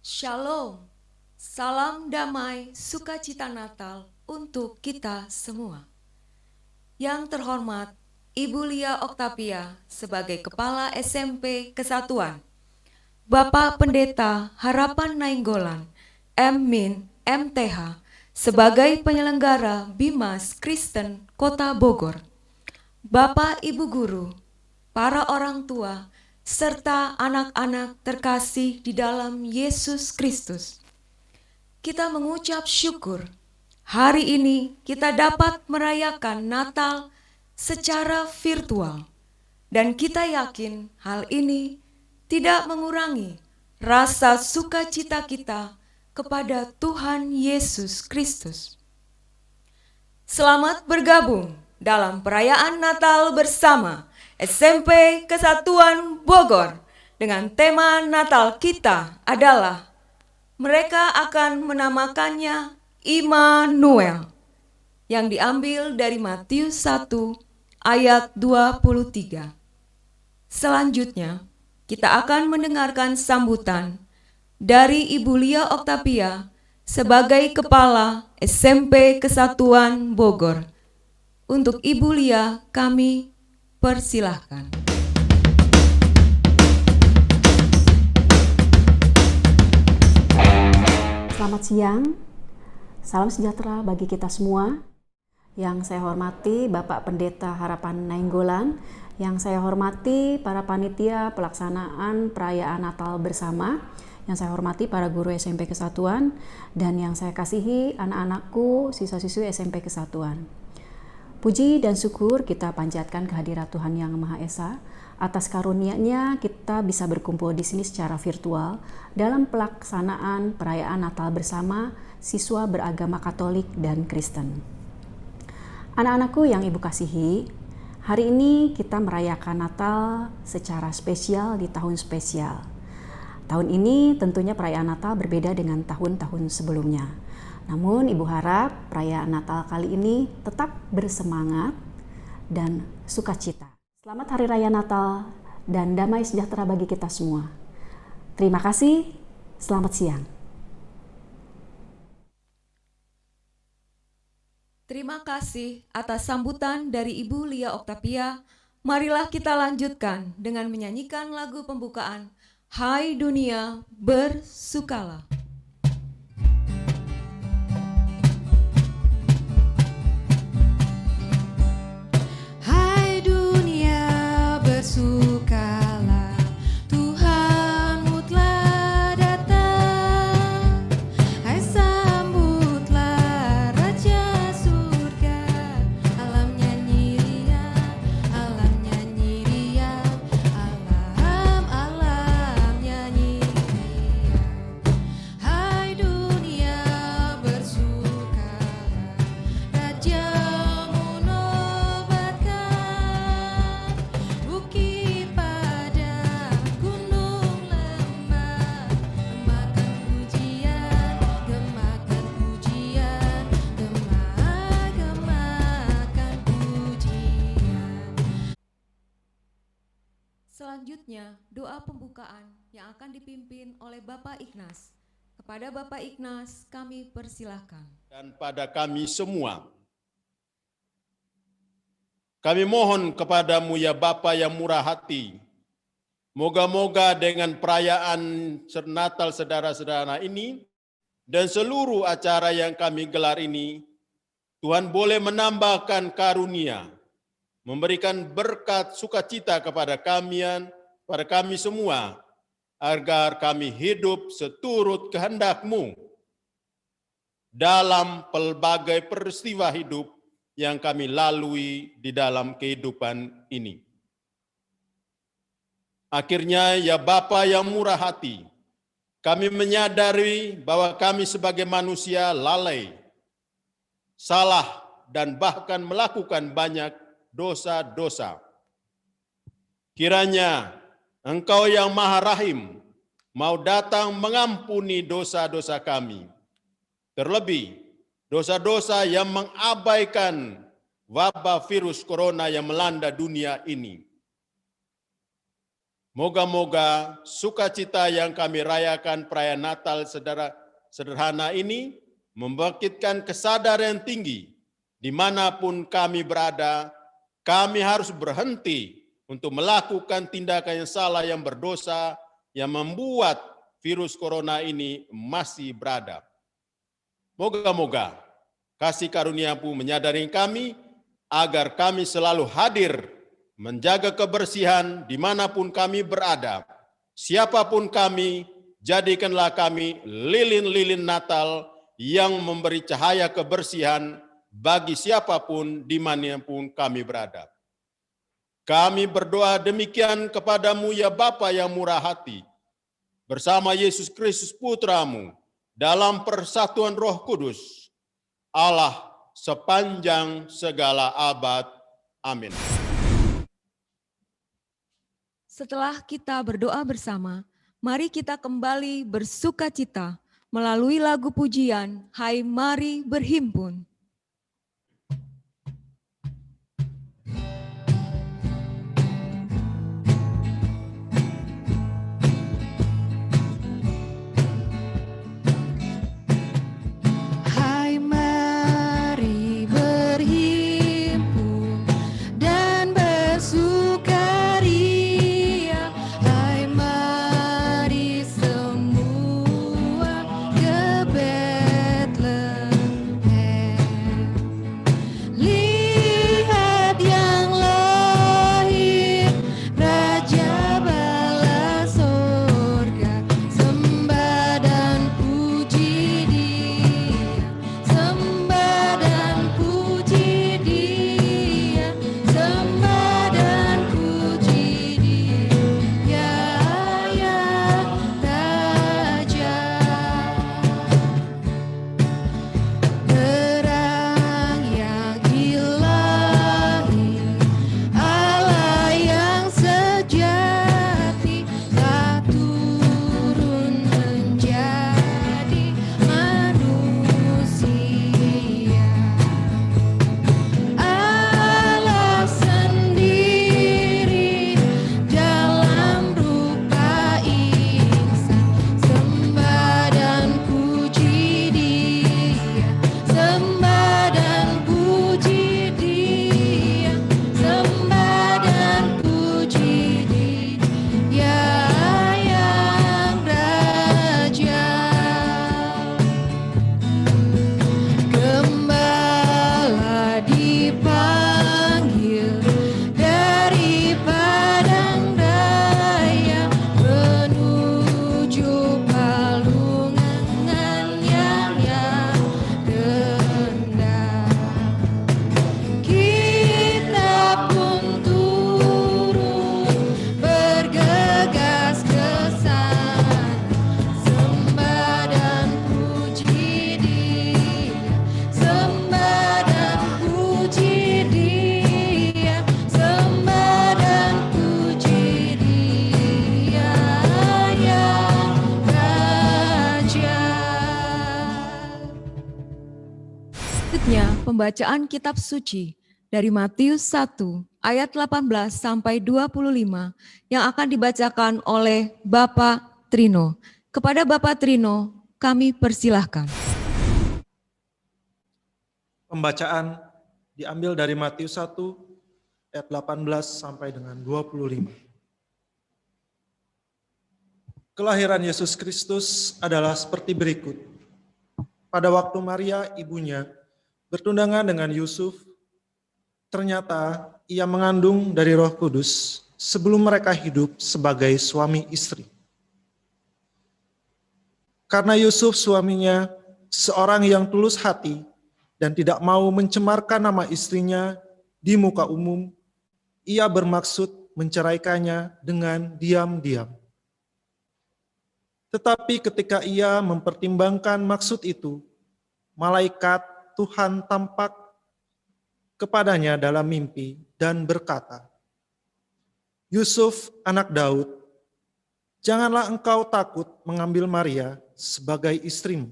Shalom, salam damai, sukacita Natal untuk kita semua. Yang terhormat, Ibu Lia Oktavia sebagai Kepala SMP Kesatuan, Bapak Pendeta Harapan Nainggolan, M. Min, MTH, sebagai penyelenggara Bimas Kristen Kota Bogor, Bapak Ibu Guru, para orang tua, serta anak-anak terkasih di dalam Yesus Kristus. Kita mengucap syukur hari ini kita dapat merayakan Natal secara virtual, dan kita yakin hal ini tidak mengurangi rasa sukacita kita kepada Tuhan Yesus Kristus. Selamat bergabung dalam perayaan Natal bersama SMP Kesatuan Bogor dengan tema Natal kita adalah mereka akan menamakannya Immanuel, yang diambil dari Matius 1 ayat 23. Selanjutnya, kita akan mendengarkan sambutan dari Ibu Lia Oktavia sebagai Kepala SMP Kesatuan Bogor. Untuk Ibu Lia, kami persilahkan. Selamat siang, salam sejahtera bagi kita semua. Yang saya hormati Bapak Pendeta Harapan Nainggolan, yang saya hormati para panitia pelaksanaan perayaan Natal bersama, yang saya hormati para guru SMP Kesatuan, dan yang saya kasihi anak-anakku, siswa-siswi SMP Kesatuan. Puji dan syukur kita panjatkan kehadirat Tuhan Yang Maha Esa. Atas karunia-Nya kita bisa berkumpul di sini secara virtual dalam pelaksanaan perayaan Natal bersama siswa beragama Katolik dan Kristen. Anak-anakku yang Ibu kasihi, hari ini kita merayakan Natal secara spesial di tahun spesial. Tahun ini tentunya perayaan Natal berbeda dengan tahun-tahun sebelumnya. Namun Ibu harap perayaan Natal kali ini tetap bersemangat dan sukacita. Selamat Hari Raya Natal dan damai sejahtera bagi kita semua. Terima kasih, selamat siang. Terima kasih atas sambutan dari Ibu Lia Oktavia. Marilah kita lanjutkan dengan menyanyikan lagu pembukaan Hai Dunia Bersukalah. Bersukalah, Tuhanmu telah datang. Hai sambutlah Raja Surga. Alam nyanyi riang, alam nyanyi riang, alam nyanyi riang. Hai dunia bersukalah, Rajamu nobatkan. Bukit padang, gunung lembah, gemakan pujian, gemakan pujian, gemakan pujian. Selanjutnya, doa pembukaan yang akan dipimpin oleh Bapak Ignas. Kepada Bapak Ignas, kami persilahkan. Dan pada kami semua, kami mohon kepadamu ya Bapa yang murah hati, moga-moga dengan perayaan Natal saudara-saudara ini dan seluruh acara yang kami gelar ini, Tuhan boleh menambahkan karunia, memberikan berkat sukacita kepada kami semua, agar kami hidup seturut kehendak-Mu dalam pelbagai peristiwa hidup yang kami lalui di dalam kehidupan ini. Akhirnya, ya Bapa yang murah hati, kami menyadari bahwa kami sebagai manusia lalai, salah, dan bahkan melakukan banyak dosa-dosa. Kiranya Engkau yang Maha Rahim mau datang mengampuni dosa-dosa kami, terlebih dosa-dosa yang mengabaikan wabah virus corona yang melanda dunia ini. Moga-moga sukacita yang kami rayakan perayaan Natal sederhana ini membangkitkan kesadaran tinggi dimanapun kami berada. Kami harus berhenti untuk melakukan tindakan yang salah yang berdosa yang membuat virus corona ini masih berada. Moga-moga kasih karunia-Mu menyadari kami agar kami selalu hadir menjaga kebersihan dimanapun kami berada. Siapapun kami, jadikanlah kami lilin-lilin Natal yang memberi cahaya kebersihan bagi siapapun dimanapun kami berada. Kami berdoa demikian kepadamu ya Bapa yang murah hati, bersama Yesus Kristus Putra-Mu, dalam persatuan Roh Kudus, Allah sepanjang segala abad. Amin. Setelah kita berdoa bersama, mari kita kembali bersukacita melalui lagu pujian Hai Mari Berhimpun. Hai mari berhimpun dan bersukaria. Hai mari semua ke Bethlehem. Lihat yang lahir, Raja bala sorga. Sembah dan puji Dia, sembah dan puji Dia, sembah dan puji Dia, ya Raja. Terang yang ilahi, Allah yang sejati, telah turun menjadi manusia. Allah sendiri dalam rupa insan, sembah dan puji Dia, sembah dan puji Dia, sembah dan puji Dia, yang Raja. Gembala dipanggil dari padang raya menuju palungan yang rendah. Kita pun turun bergegas ke sana, sembah dan puji Dia, sembah dan puji Dia, sembah dan puji Dia, yang Raja. Selanjutnya, pembacaan kitab suci dari Matius 1 ayat 18 sampai 25 yang akan dibacakan oleh Bapak Trino. Kepada Bapak Trino, kami persilahkan. Pembacaan diambil dari Matius 1 ayat 18 sampai dengan 25. Kelahiran Yesus Kristus adalah seperti berikut. Pada waktu Maria, ibunya, bertundangan dengan Yusuf, ternyata ia mengandung dari Roh Kudus sebelum mereka hidup sebagai suami istri. Karena Yusuf suaminya seorang yang tulus hati dan tidak mau mencemarkan nama istrinya di muka umum, ia bermaksud menceraikannya dengan diam-diam. Tetapi ketika ia mempertimbangkan maksud itu, malaikat Tuhan tampak kepadanya dalam mimpi dan berkata, "Yusuf, anak Daud, janganlah engkau takut mengambil Maria sebagai istrimu,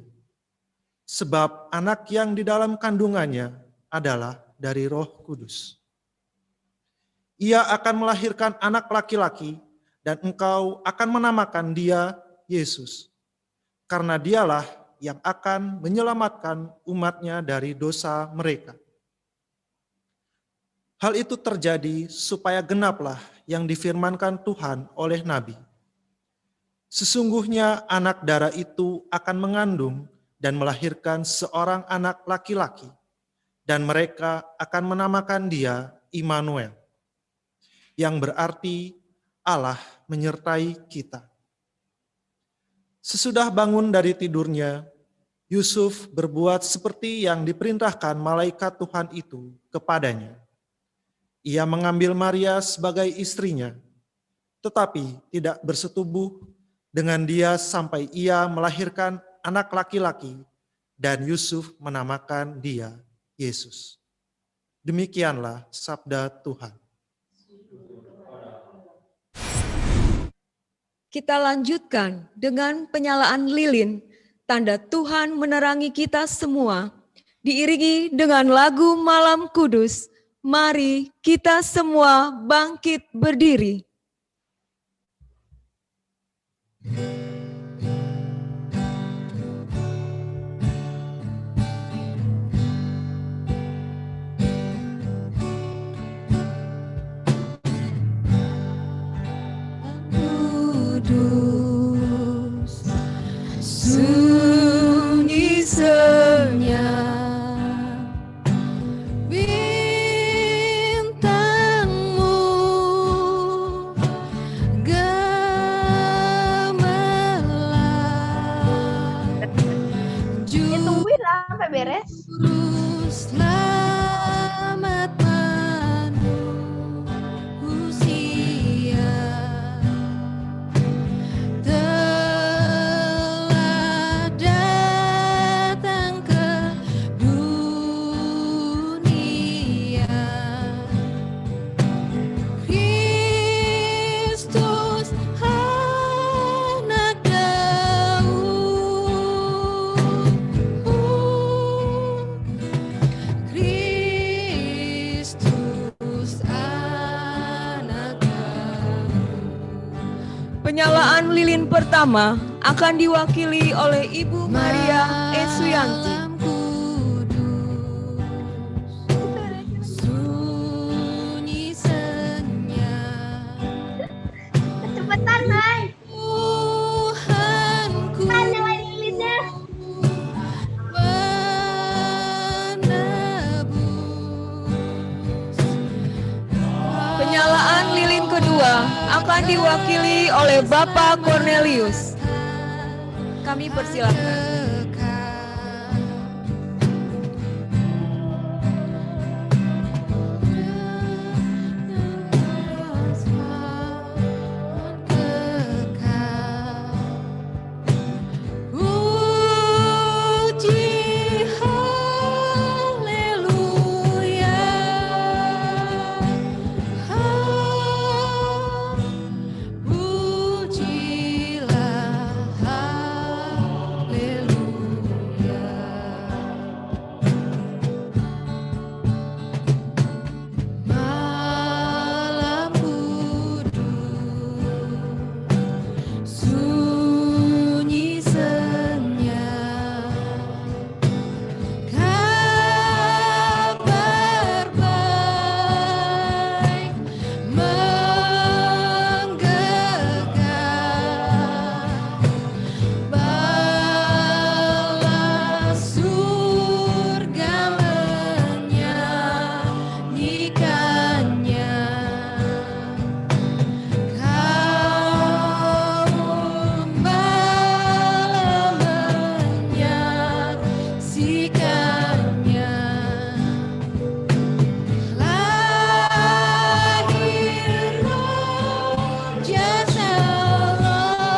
sebab anak yang di dalam kandungannya adalah dari Roh Kudus. Ia akan melahirkan anak laki-laki dan engkau akan menamakan dia Yesus, karena dialah yang akan menyelamatkan umatnya dari dosa mereka. Hal itu terjadi supaya genaplah yang difirmankan Tuhan oleh Nabi. Sesungguhnya anak darah itu akan mengandung dan melahirkan seorang anak laki-laki, dan mereka akan menamakan dia Immanuel, yang berarti Allah menyertai kita. Sesudah bangun dari tidurnya, Yusuf berbuat seperti yang diperintahkan malaikat Tuhan itu kepadanya. Ia mengambil Maria sebagai istrinya, tetapi tidak bersetubuh dengan dia sampai ia melahirkan anak laki-laki, dan Yusuf menamakan dia Yesus. Demikianlah sabda Tuhan. Kita lanjutkan dengan penyalaan lilin, tanda Tuhan menerangi kita semua, diiringi dengan lagu Malam Kudus. Mari kita semua bangkit berdiri. Kudus, sunyi senyap, bintangmu gemerlap. Tungguin lah sampai beres. Juru selamat manusia telah datang ke dunia. Kristus anak Daud, Kristus anak Daud. Penyalaan lilin pertama akan diwakili oleh Ibu Maria Esuyanti. Malam kudus, sunyi senyap, Cepetan, Nay. Tuhanku Kan nyalain lilinnya. menebus. Penyalaan lilin kedua akan diwakili oleh Bapak Cornelius. Kami persilakan. Puji haleluya, pujilah haleluya. Malam kudus, sunyi senyap, kabar baik menggegah, balas surga menyanyikannya. Kaum malam menyaksikannya. Lahir Raja Shalom,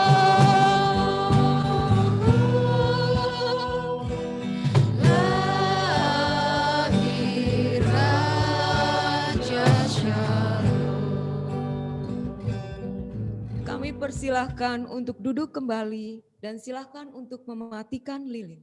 lahir Raja Shalom. Kami persilahkan untuk duduk kembali dan silahkan untuk mematikan lilin.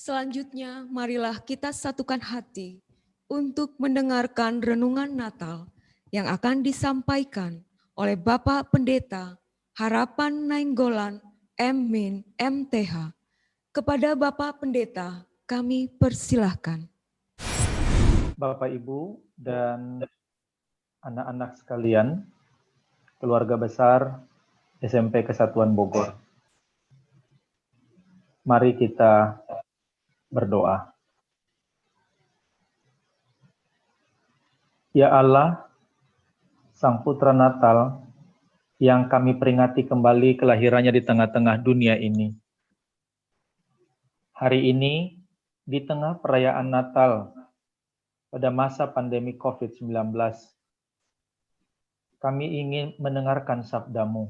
Selanjutnya, marilah kita satukan hati untuk mendengarkan renungan Natal yang akan disampaikan oleh Bapak Pendeta Harapan Nainggolan M.Min MTH. Kepada Bapak Pendeta, kami persilahkan. Bapak, Ibu, dan anak-anak sekalian, keluarga besar SMP Kesatuan Bogor. Mari kita berdoa. Ya Allah, Sang Putra Natal, yang kami peringati kembali kelahirannya di tengah-tengah dunia ini. Hari ini, di tengah perayaan Natal, pada masa pandemi COVID-19, kami ingin mendengarkan sabda-Mu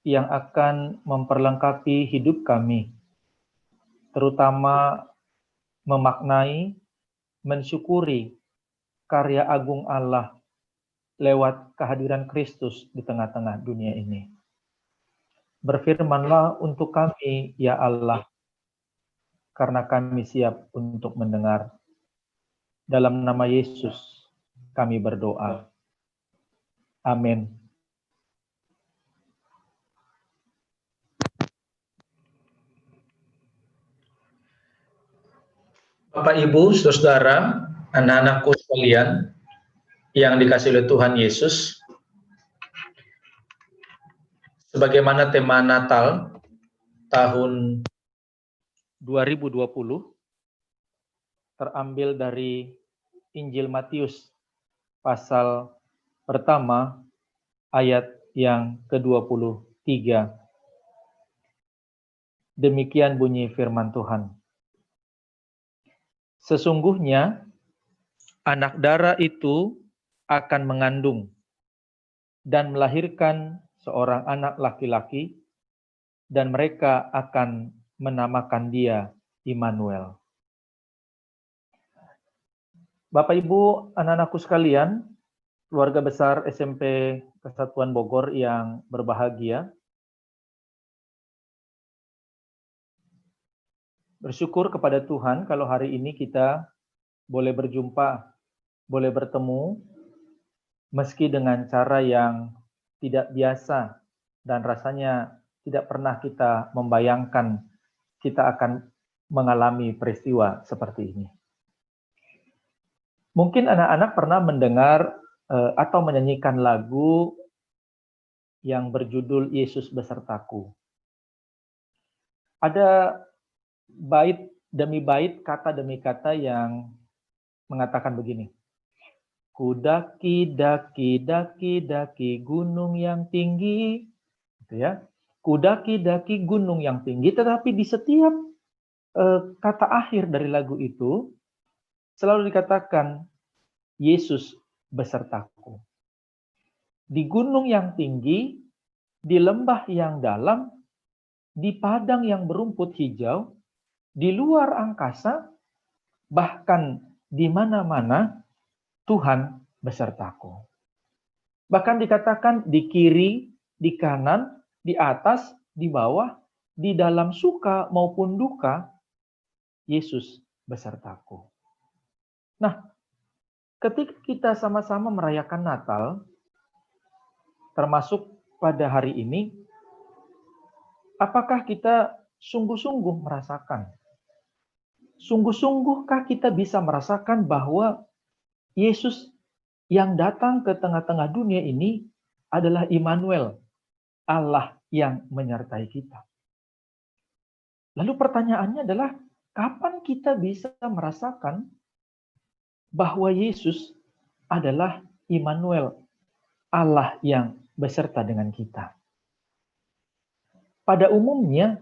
yang akan memperlengkapi hidup kami, terutama memaknai, mensyukuri karya agung Allah lewat kehadiran Kristus di tengah-tengah dunia ini. Berfirmanlah untuk kami, ya Allah, karena kami siap untuk mendengar. Dalam nama Yesus kami berdoa. Amin. Bapak, Ibu, saudara, anak-anakku sekalian yang dikasihi oleh Tuhan Yesus, sebagaimana tema Natal tahun 2020 terambil dari Injil Matius pasal pertama ayat yang ke-23. Demikian bunyi firman Tuhan. Sesungguhnya anak dara itu akan mengandung dan melahirkan seorang anak laki-laki, dan mereka akan menamakan dia Immanuel. Bapak, Ibu, anak-anakku sekalian, keluarga besar SMP Kesatuan Bogor yang berbahagia, bersyukur kepada Tuhan kalau hari ini kita boleh berjumpa, boleh bertemu, meski dengan cara yang tidak biasa dan rasanya tidak pernah kita membayangkan kita akan mengalami peristiwa seperti ini. Mungkin anak-anak pernah mendengar atau menyanyikan lagu yang berjudul Yesus Besertaku. Ada bait demi bait, kata demi kata yang mengatakan begini. Ku daki, daki, daki, daki gunung yang tinggi, gitu ya. Ku daki, daki gunung yang tinggi, tetapi di setiap kata akhir dari lagu itu selalu dikatakan Yesus besertaku. Di gunung yang tinggi, di lembah yang dalam, di padang yang berumput hijau, di luar angkasa, bahkan di mana-mana Tuhan besertaku. Bahkan dikatakan di kiri, di kanan, di atas, di bawah, di dalam suka maupun duka, Yesus besertaku. Nah, ketika kita sama-sama merayakan Natal, termasuk pada hari ini, apakah kita sungguh-sungguh merasakan? Sungguh-sungguhkah kita bisa merasakan bahwa Yesus yang datang ke tengah-tengah dunia ini adalah Immanuel, Allah yang menyertai kita? Lalu pertanyaannya adalah, kapan kita bisa merasakan bahwa Yesus adalah Immanuel, Allah yang beserta dengan kita? Pada umumnya,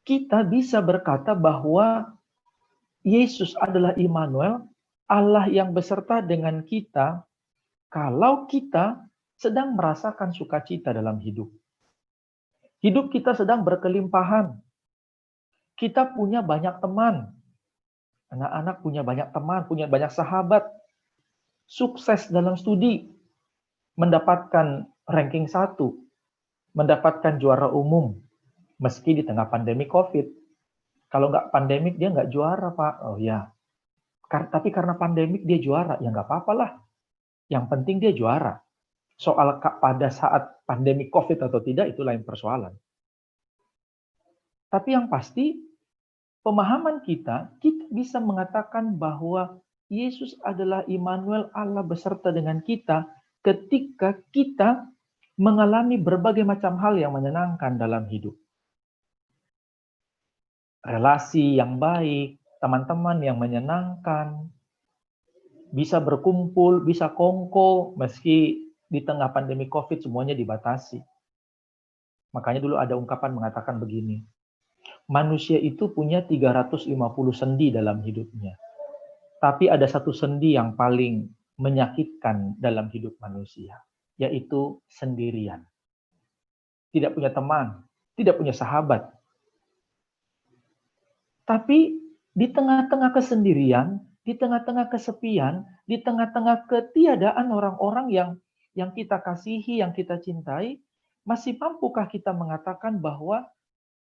kita bisa berkata bahwa Yesus adalah Immanuel, Allah yang beserta dengan kita, kalau kita sedang merasakan sukacita dalam hidup. Hidup kita sedang berkelimpahan. Kita punya banyak teman. Anak-anak punya banyak teman, punya banyak sahabat. Sukses dalam studi. Mendapatkan ranking 1. Mendapatkan juara umum. Meski di tengah pandemi COVID. Kalau nggak pandemik dia nggak juara, Pak. Oh ya, tapi karena pandemik dia juara, ya nggak apa-apa lah. Yang penting dia juara. Soal pada saat pandemi COVID atau tidak, itu lain persoalan. Tapi yang pasti, pemahaman kita bisa mengatakan bahwa Yesus adalah Immanuel, Allah beserta dengan kita, ketika kita mengalami berbagai macam hal yang menyenangkan dalam hidup. Relasi yang baik, teman-teman yang menyenangkan, bisa berkumpul, bisa kongko, meski di tengah pandemi COVID semuanya dibatasi. Makanya dulu ada ungkapan mengatakan begini, manusia itu punya 350 sendi dalam hidupnya. Tapi ada satu sendi yang paling menyakitkan dalam hidup manusia, yaitu sendirian. Tidak punya teman, tidak punya sahabat. Tapi di tengah-tengah kesendirian, di tengah-tengah kesepian, di tengah-tengah ketiadaan orang-orang yang kita kasihi, yang kita cintai, masih mampukah kita mengatakan bahwa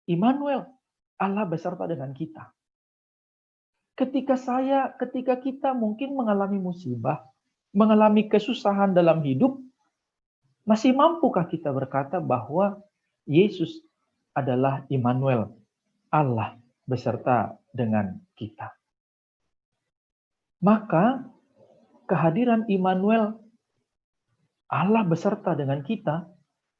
Immanuel, Allah beserta dengan kita? Ketika kita mungkin mengalami musibah, mengalami kesusahan dalam hidup, masih mampukah kita berkata bahwa Yesus adalah Immanuel, Allah beserta dengan kita? Maka kehadiran Immanuel, Allah beserta dengan kita,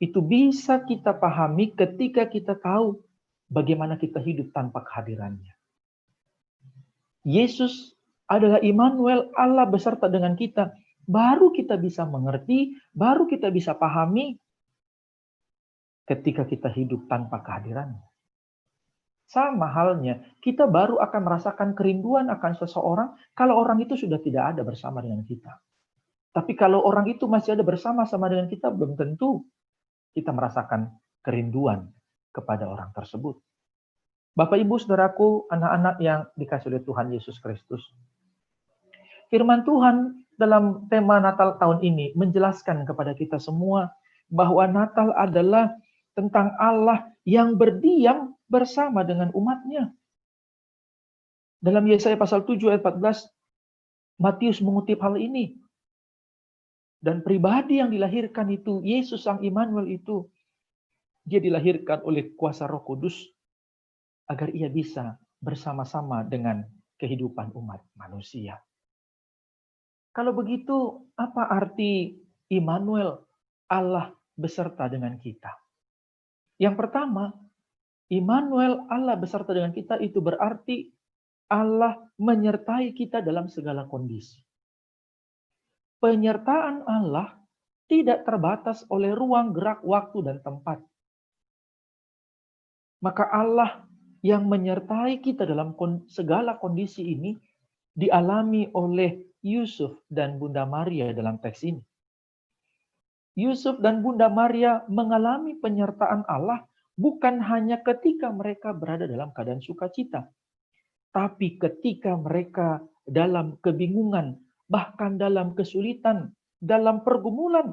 itu bisa kita pahami ketika kita tahu bagaimana kita hidup tanpa kehadirannya. Yesus adalah Immanuel, Allah beserta dengan kita. Baru kita bisa mengerti, baru kita bisa pahami ketika kita hidup tanpa kehadirannya. Sama halnya, kita baru akan merasakan kerinduan akan seseorang kalau orang itu sudah tidak ada bersama dengan kita. Tapi kalau orang itu masih ada bersama-sama dengan kita, belum tentu kita merasakan kerinduan kepada orang tersebut. Bapak, Ibu, Saudaraku, anak-anak yang dikasihi oleh Tuhan Yesus Kristus. Firman Tuhan dalam tema Natal tahun ini menjelaskan kepada kita semua bahwa Natal adalah tentang Allah yang berdiam bersama dengan umatnya. Dalam Yesaya pasal 7 ayat 14, Matius mengutip hal ini. Dan pribadi yang dilahirkan itu, Yesus Sang Immanuel itu, dia dilahirkan oleh kuasa Roh Kudus agar ia bisa bersama-sama dengan kehidupan umat manusia. Kalau begitu, apa arti Immanuel, Allah beserta dengan kita? Yang pertama, Immanuel, Allah beserta dengan kita, itu berarti Allah menyertai kita dalam segala kondisi. Penyertaan Allah tidak terbatas oleh ruang, gerak, waktu, dan tempat. Maka Allah yang menyertai kita dalam segala kondisi ini dialami oleh Yusuf dan Bunda Maria dalam teks ini. Yusuf dan Bunda Maria mengalami penyertaan Allah bukan hanya ketika mereka berada dalam keadaan sukacita, tapi ketika mereka dalam kebingungan, bahkan dalam kesulitan, dalam pergumulan,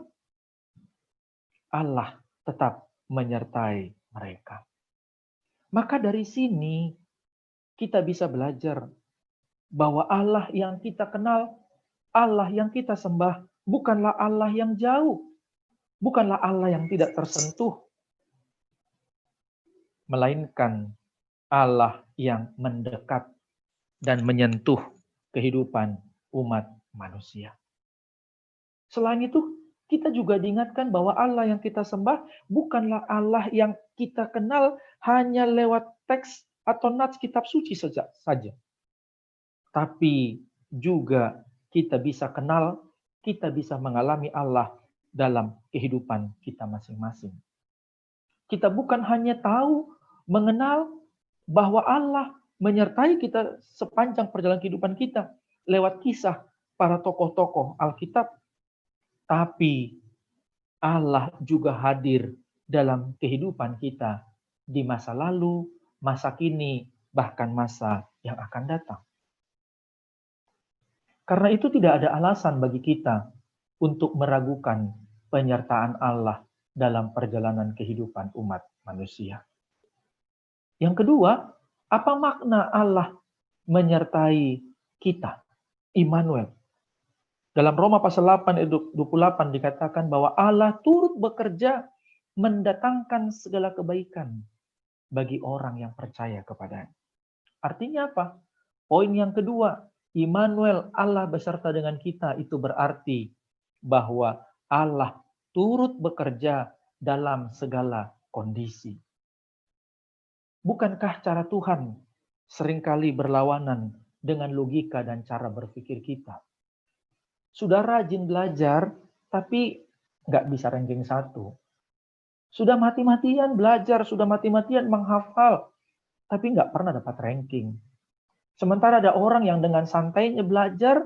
Allah tetap menyertai mereka. Maka dari sini kita bisa belajar bahwa Allah yang kita kenal, Allah yang kita sembah, bukanlah Allah yang jauh, bukanlah Allah yang tidak tersentuh, melainkan Allah yang mendekat dan menyentuh kehidupan umat manusia. Selain itu, kita juga diingatkan bahwa Allah yang kita sembah bukanlah Allah yang kita kenal hanya lewat teks atau nats kitab suci saja. Tapi juga kita bisa kenal, kita bisa mengalami Allah dalam kehidupan kita masing-masing. Kita bukan hanya tahu, mengenal bahwa Allah menyertai kita sepanjang perjalanan kehidupan kita lewat kisah para tokoh-tokoh Alkitab, tapi Allah juga hadir dalam kehidupan kita di masa lalu, masa kini, bahkan masa yang akan datang. Karena itu tidak ada alasan bagi kita untuk meragukan penyertaan Allah dalam perjalanan kehidupan umat manusia. Yang kedua, Apa makna Allah menyertai kita? Immanuel. Dalam Roma pasal 8 ayat 28 dikatakan bahwa Allah turut bekerja mendatangkan segala kebaikan bagi orang yang percaya kepadanya. Artinya apa? Poin yang kedua, Immanuel, Allah beserta dengan kita, itu berarti bahwa Allah turut bekerja dalam segala kondisi. Bukankah cara Tuhan seringkali berlawanan dengan logika dan cara berpikir kita? Sudah rajin belajar, tapi nggak bisa ranking 1. Sudah mati-matian belajar, sudah mati-matian menghafal, tapi nggak pernah dapat ranking. Sementara ada orang yang dengan santainya belajar,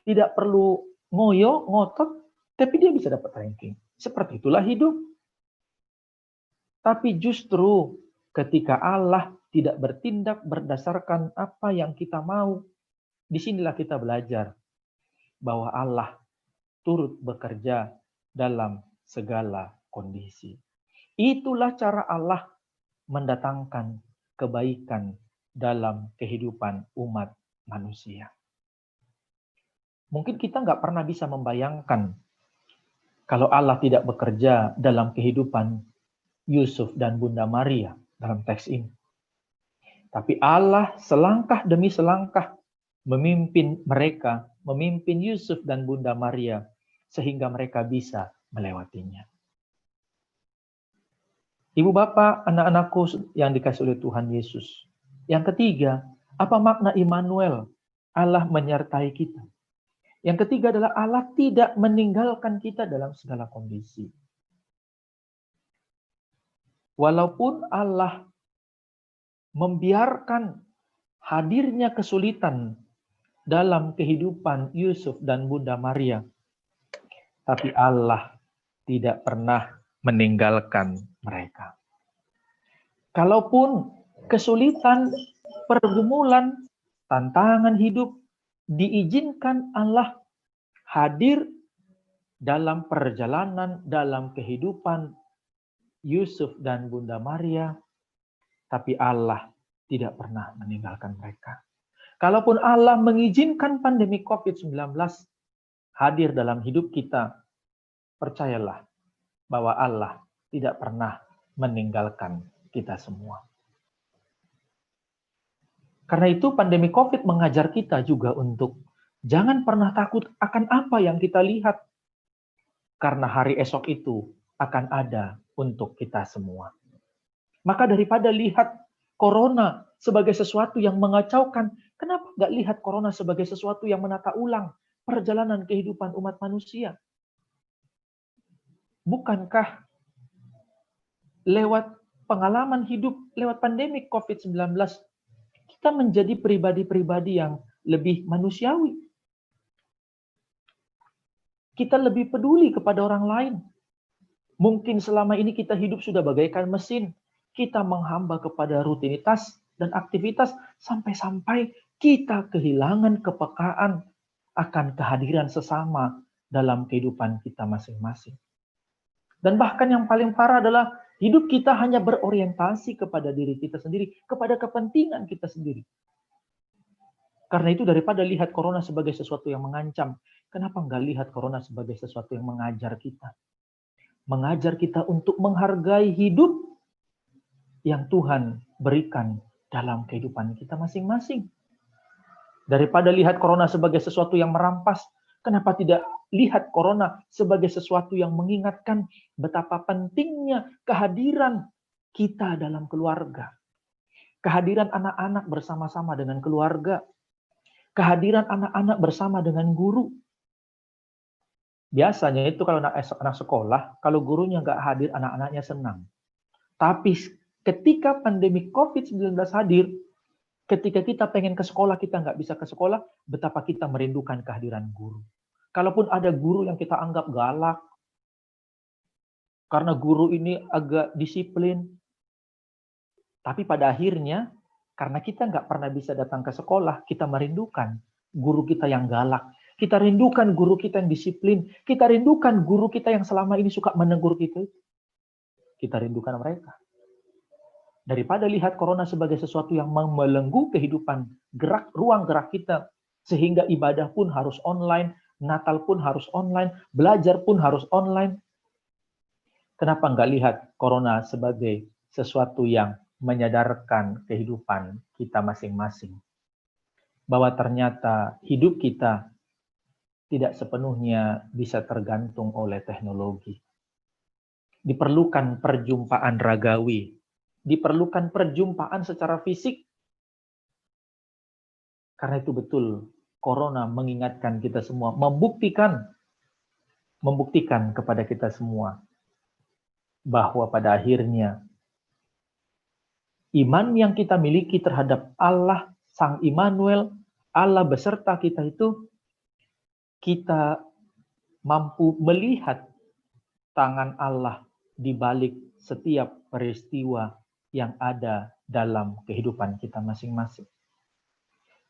tidak perlu ngoyo, ngotot, tapi dia bisa dapat ranking. Seperti itulah hidup. Tapi justru ketika Allah tidak bertindak berdasarkan apa yang kita mau, disinilah kita belajar bahwa Allah turut bekerja dalam segala kondisi. Itulah cara Allah mendatangkan kebaikan dalam kehidupan umat manusia. Mungkin kita nggak pernah bisa membayangkan kalau Allah tidak bekerja dalam kehidupan Yusuf dan Bunda Maria dalam teks ini. Tapi Allah selangkah demi selangkah memimpin mereka, memimpin Yusuf dan Bunda Maria, sehingga mereka bisa melewatinya. Ibu bapak, anak-anakku yang dikasih oleh Tuhan Yesus. Yang ketiga, apa makna Immanuel? Allah menyertai kita. Yang ketiga adalah Allah tidak meninggalkan kita dalam segala kondisi. Walaupun Allah membiarkan hadirnya kesulitan dalam kehidupan Yusuf dan Bunda Maria, tapi Allah tidak pernah meninggalkan mereka. Kalaupun kesulitan, pergumulan, tantangan hidup diizinkan Allah hadir dalam perjalanan, dalam kehidupan Yusuf dan Bunda Maria, tapi Allah tidak pernah meninggalkan mereka. Kalaupun Allah mengizinkan pandemi COVID-19 hadir dalam hidup kita, percayalah bahwa Allah tidak pernah meninggalkan kita semua. Karena itu pandemi COVID mengajar kita juga untuk jangan pernah takut akan apa yang kita lihat. Karena hari esok itu akan ada untuk kita semua. Maka daripada lihat corona sebagai sesuatu yang mengacaukan, kenapa nggak lihat corona sebagai sesuatu yang menata ulang perjalanan kehidupan umat manusia? Bukankah lewat pengalaman hidup, lewat pandemi COVID-19, kita menjadi pribadi-pribadi yang lebih manusiawi? Kita lebih peduli kepada orang lain. Mungkin selama ini kita hidup sudah bagaikan mesin. Kita menghamba kepada rutinitas dan aktivitas sampai-sampai kita kehilangan kepekaan akan kehadiran sesama dalam kehidupan kita masing-masing. Dan bahkan yang paling parah adalah hidup kita hanya berorientasi kepada diri kita sendiri, kepada kepentingan kita sendiri. Karena itu daripada lihat corona sebagai sesuatu yang mengancam, kenapa nggak lihat corona sebagai sesuatu yang mengajar kita? Mengajar kita untuk menghargai hidup yang Tuhan berikan dalam kehidupan kita masing-masing. Daripada lihat corona sebagai sesuatu yang merampas, kenapa tidak lihat corona sebagai sesuatu yang mengingatkan betapa pentingnya kehadiran kita dalam keluarga. Kehadiran anak-anak bersama-sama dengan keluarga. Kehadiran anak-anak bersama dengan guru. Biasanya itu kalau anak sekolah, kalau gurunya nggak hadir, anak-anaknya senang. Tapi ketika pandemi COVID-19 hadir, ketika kita pengen ke sekolah, kita nggak bisa ke sekolah, betapa kita merindukan kehadiran guru. Kalaupun ada guru yang kita anggap galak, karena guru ini agak disiplin, tapi pada akhirnya, karena kita nggak pernah bisa datang ke sekolah, kita merindukan guru kita yang galak. Kita rindukan guru kita yang disiplin. Kita rindukan guru kita yang selama ini suka menegur kita. Kita rindukan mereka. Daripada lihat corona sebagai sesuatu yang membelenggu kehidupan ruang gerak kita, sehingga ibadah pun harus online, Natal pun harus online, belajar pun harus online. Kenapa nggak lihat corona sebagai sesuatu yang menyadarkan kehidupan kita masing-masing? Bahwa ternyata hidup kita tidak sepenuhnya bisa tergantung oleh teknologi. Diperlukan perjumpaan ragawi, diperlukan perjumpaan secara fisik. Karena itu betul, corona mengingatkan kita semua, membuktikan kepada kita semua bahwa pada akhirnya iman yang kita miliki terhadap Allah, Sang Immanuel, Allah beserta kita itu, kita mampu melihat tangan Allah di balik setiap peristiwa yang ada dalam kehidupan kita masing-masing.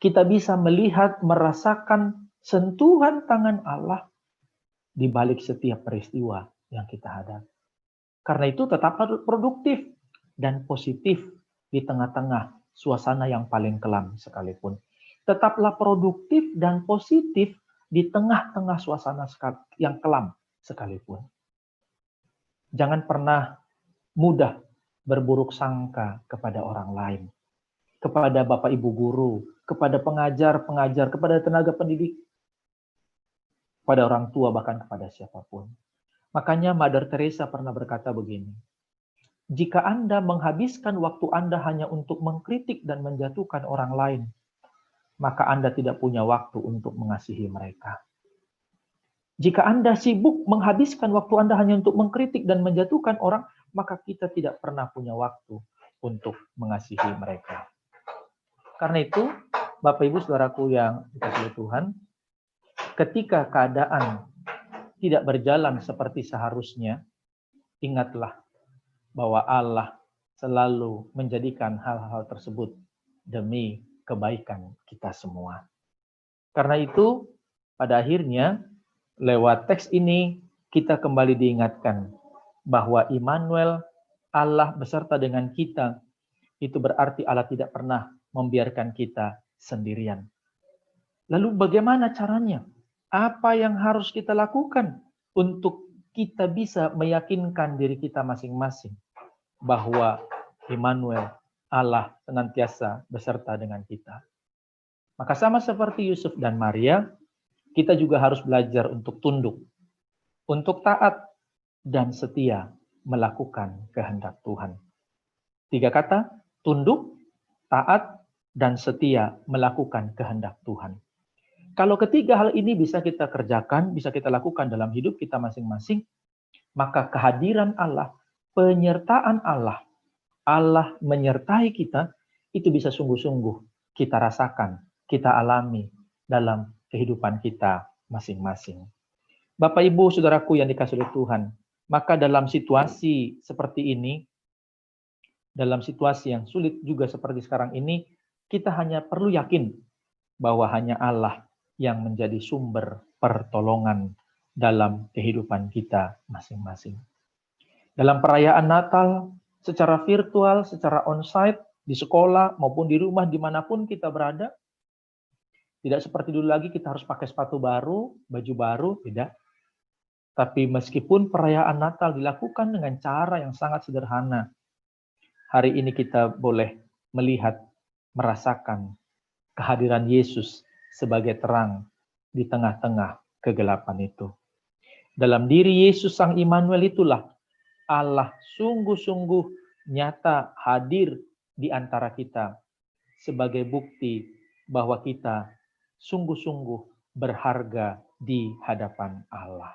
Kita bisa melihat, merasakan sentuhan tangan Allah di balik setiap peristiwa yang kita hadapi. Karena itu tetap harus produktif dan positif di tengah-tengah suasana yang paling kelam sekalipun. Tetaplah produktif dan positif di tengah-tengah suasana yang kelam sekalipun. Jangan pernah mudah berburuk sangka kepada orang lain, kepada Bapak Ibu guru, kepada pengajar-pengajar, kepada tenaga pendidik, pada orang tua, bahkan kepada siapapun. Makanya Mother Teresa pernah berkata begini, jika Anda menghabiskan waktu Anda hanya untuk mengkritik dan menjatuhkan orang lain, maka Anda tidak punya waktu untuk mengasihi mereka. Jika Anda sibuk menghabiskan waktu Anda hanya untuk mengkritik dan menjatuhkan orang, maka kita tidak pernah punya waktu untuk mengasihi mereka. Karena itu, Bapak Ibu Saudaraku yang dikasihi Tuhan, ketika keadaan tidak berjalan seperti seharusnya, ingatlah bahwa Allah selalu menjadikan hal-hal tersebut demi kebaikan kita semua. Karena itu, pada akhirnya, lewat teks ini, kita kembali diingatkan bahwa Immanuel, Allah beserta dengan kita, itu berarti Allah tidak pernah membiarkan kita sendirian. Lalu bagaimana caranya? Apa yang harus kita lakukan untuk kita bisa meyakinkan diri kita masing-masing bahwa Immanuel, Allah senantiasa beserta dengan kita? Maka sama seperti Yusuf dan Maria, kita juga harus belajar untuk tunduk, untuk taat, dan setia melakukan kehendak Tuhan. 3 kata, tunduk, taat, dan setia melakukan kehendak Tuhan. Kalau ketiga hal ini bisa kita kerjakan, bisa kita lakukan dalam hidup kita masing-masing, maka kehadiran Allah, penyertaan Allah, Allah menyertai kita, itu bisa sungguh-sungguh kita rasakan, kita alami dalam kehidupan kita masing-masing. Bapak, Ibu, Saudaraku yang dikasihi oleh Tuhan, maka dalam situasi seperti ini, dalam situasi yang sulit juga seperti sekarang ini, kita hanya perlu yakin bahwa hanya Allah yang menjadi sumber pertolongan dalam kehidupan kita masing-masing. Dalam perayaan Natal, secara virtual, secara onsite, di sekolah maupun di rumah, dimanapun kita berada, tidak seperti dulu lagi kita harus pakai sepatu baru, baju baru, tidak. Tapi meskipun perayaan Natal dilakukan dengan cara yang sangat sederhana, hari ini kita boleh melihat, merasakan kehadiran Yesus sebagai terang di tengah-tengah kegelapan itu. Dalam diri Yesus Sang Immanuel itulah Allah sungguh-sungguh nyata hadir di antara kita sebagai bukti bahwa kita sungguh-sungguh berharga di hadapan Allah.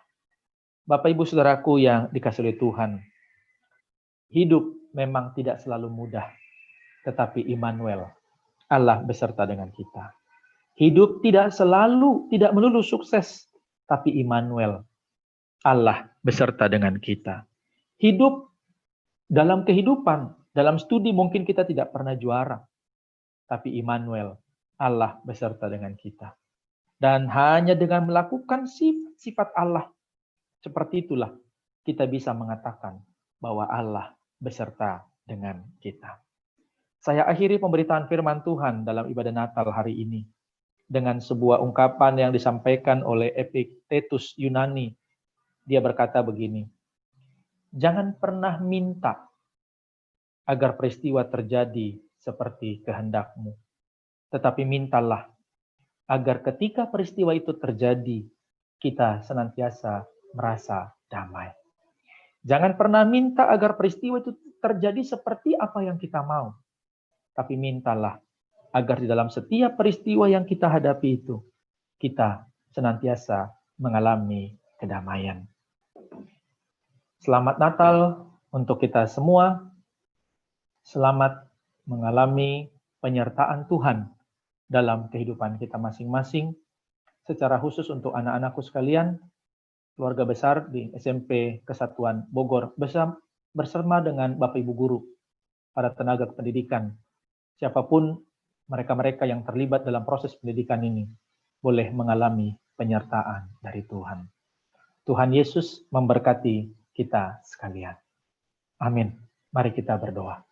Bapak, Ibu, Saudaraku yang dikasihi oleh Tuhan, hidup memang tidak selalu mudah, tetapi Immanuel, Allah beserta dengan kita. Hidup tidak melulu sukses, tapi Immanuel, Allah beserta dengan kita. Hidup dalam kehidupan, dalam studi mungkin kita tidak pernah juara, tapi Immanuel, Allah beserta dengan kita. Dan hanya dengan melakukan sifat Allah, seperti itulah kita bisa mengatakan bahwa Allah beserta dengan kita. Saya akhiri pemberitaan firman Tuhan dalam ibadah Natal hari ini dengan sebuah ungkapan yang disampaikan oleh Epictetus Yunani. Dia berkata begini, jangan pernah minta agar peristiwa terjadi seperti kehendakmu, tetapi mintalah agar ketika peristiwa itu terjadi, kita senantiasa merasa damai. Jangan pernah minta agar peristiwa itu terjadi seperti apa yang kita mau, tapi mintalah agar di dalam setiap peristiwa yang kita hadapi itu, kita senantiasa mengalami kedamaian. Selamat Natal untuk kita semua. Selamat mengalami penyertaan Tuhan dalam kehidupan kita masing-masing. Secara khusus untuk anak-anakku sekalian, keluarga besar di SMP Kesatuan Bogor bersama dengan Bapak Ibu Guru, para tenaga pendidikan, siapapun mereka-mereka yang terlibat dalam proses pendidikan ini, boleh mengalami penyertaan dari Tuhan. Tuhan Yesus memberkati kita sekalian. Amin. Mari kita berdoa.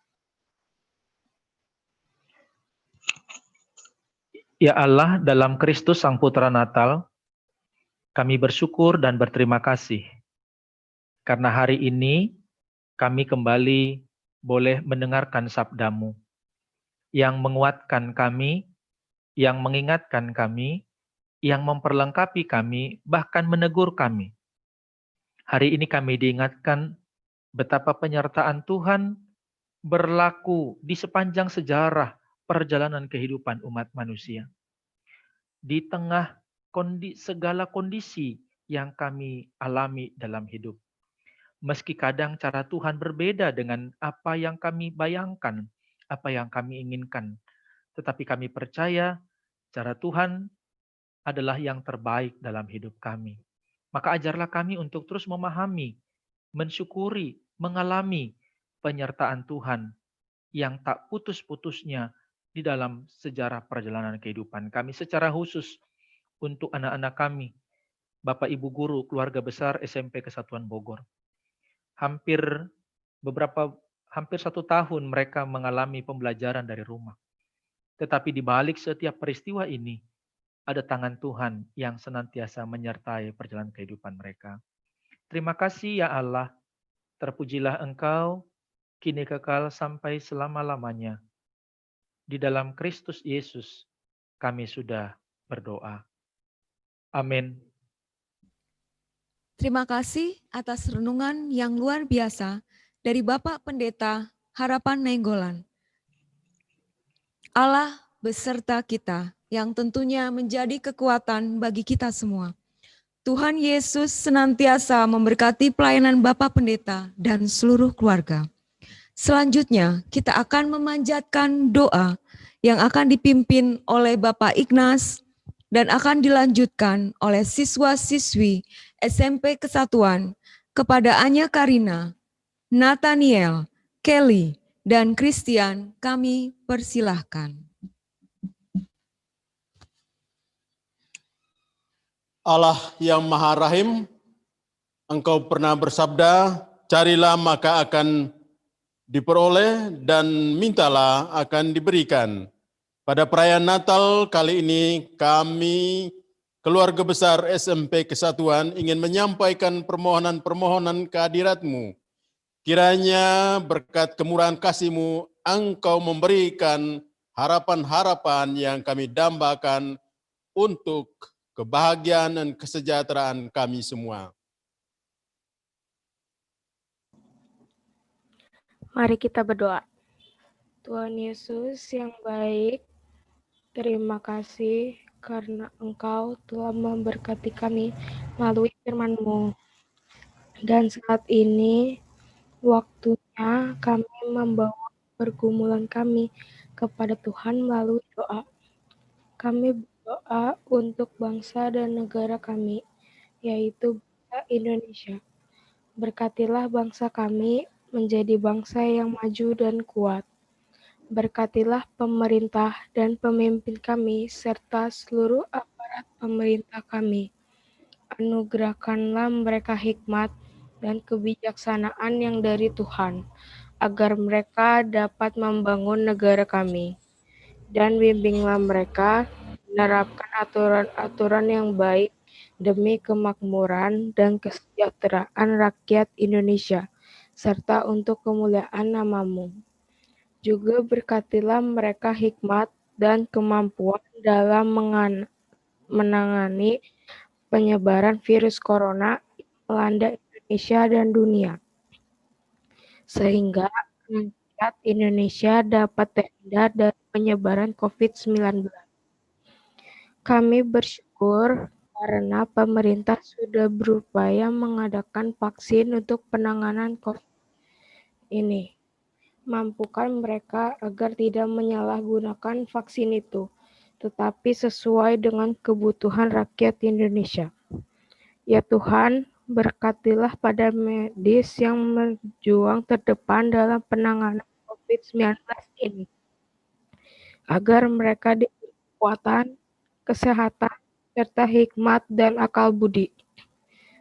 Ya Allah, dalam Kristus Sang Putra Natal, kami bersyukur dan berterima kasih karena hari ini kami kembali boleh mendengarkan sabda-Mu yang menguatkan kami, yang mengingatkan kami, yang memperlengkapi kami, bahkan menegur kami. Hari ini kami diingatkan betapa penyertaan Tuhan berlaku di sepanjang sejarah perjalanan kehidupan umat manusia. Di tengah segala kondisi yang kami alami dalam hidup. Meski kadang cara Tuhan berbeda dengan apa yang kami bayangkan, apa yang kami inginkan. Tetapi kami percaya cara Tuhan adalah yang terbaik dalam hidup kami. Maka ajarlah kami untuk terus memahami, mensyukuri, mengalami penyertaan Tuhan yang tak putus-putusnya di dalam sejarah perjalanan kehidupan kami. Secara khusus untuk anak-anak kami, Bapak Ibu Guru, keluarga besar SMP Kesatuan Bogor. Hampir 1 tahun mereka mengalami pembelajaran dari rumah. Tetapi di balik setiap peristiwa ini, ada tangan Tuhan yang senantiasa menyertai perjalanan kehidupan mereka. Terima kasih ya Allah, terpujilah Engkau, kini kekal sampai selama-lamanya. Di dalam Kristus Yesus, kami sudah berdoa. Amin. Terima kasih atas renungan yang luar biasa dari Bapak Pendeta Harapan Nainggolan. Allah beserta kita yang tentunya menjadi kekuatan bagi kita semua. Tuhan Yesus senantiasa memberkati pelayanan Bapak Pendeta dan seluruh keluarga. Selanjutnya kita akan memanjatkan doa yang akan dipimpin oleh Bapak Ignas dan akan dilanjutkan oleh siswa-siswi SMP Kesatuan kepada Anya Karina, Nathaniel, Kelly, dan Christian. Kami persilahkan. Allah yang Maha Rahim, Engkau pernah bersabda, carilah maka akan diperoleh dan mintalah akan diberikan. Pada perayaan Natal kali ini kami keluarga besar SMP Kesatuan ingin menyampaikan permohonan-permohonan kehadirat-Mu. Kiranya berkat kemurahan kasih-Mu, Engkau memberikan harapan-harapan yang kami dambakan untuk kebahagiaan dan kesejahteraan kami semua. Mari kita berdoa. Tuhan Yesus yang baik, terima kasih karena Engkau telah memberkati kami melalui firman-Mu. Dan saat ini waktunya kami membawa pergumulan kami kepada Tuhan melalui doa. Kami berdoa untuk bangsa dan negara kami, yaitu bangsa Indonesia. Berkatilah bangsa kami menjadi bangsa yang maju dan kuat. Berkatilah pemerintah dan pemimpin kami serta seluruh aparat pemerintah kami. Anugerahkanlah mereka hikmat dan kebijaksanaan yang dari Tuhan. agar mereka dapat membangun negara kami. Dan bimbinglah mereka menerapkan aturan-aturan yang baik demi kemakmuran dan kesejahteraan rakyat Indonesia, serta untuk kemuliaan nama-Mu. Juga berkatilah mereka hikmat dan kemampuan dalam menangani penyebaran virus corona yang melanda Indonesia dan dunia, sehingga rakyat Indonesia dapat terhindar dari penyebaran COVID-19. Kami bersyukur karena pemerintah sudah berupaya mengadakan vaksin untuk penanganan COVID ini. Mampukan mereka agar tidak menyalahgunakan vaksin itu, tetapi sesuai dengan kebutuhan rakyat Indonesia. Ya Tuhan, berkatilah para medis yang berjuang terdepan dalam penanganan COVID-19 ini, agar mereka diberi kekuatan, kesehatan, serta hikmat dan akal budi,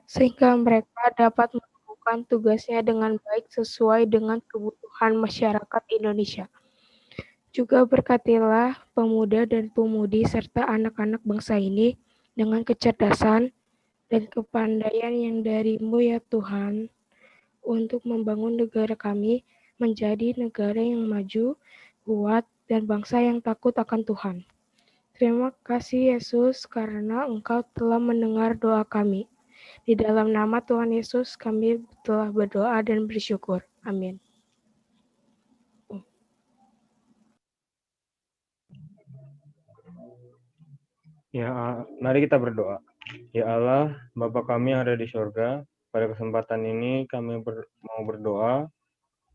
sehingga mereka dapat melakukan tugasnya dengan baik sesuai dengan kebutuhan masyarakat Indonesia. Juga berkatilah pemuda dan pemudi serta anak-anak bangsa ini dengan kecerdasan dan kepandaian yang dari-Mu ya Tuhan, untuk membangun negara kami menjadi negara yang maju, kuat, dan bangsa yang takut akan Tuhan. Terima kasih Yesus karena Engkau telah mendengar doa kami. Di dalam nama Tuhan Yesus kami telah berdoa dan bersyukur. Amin. Mari kita berdoa. Ya Allah, Bapa kami yang ada di sorga, pada kesempatan ini kami mau berdoa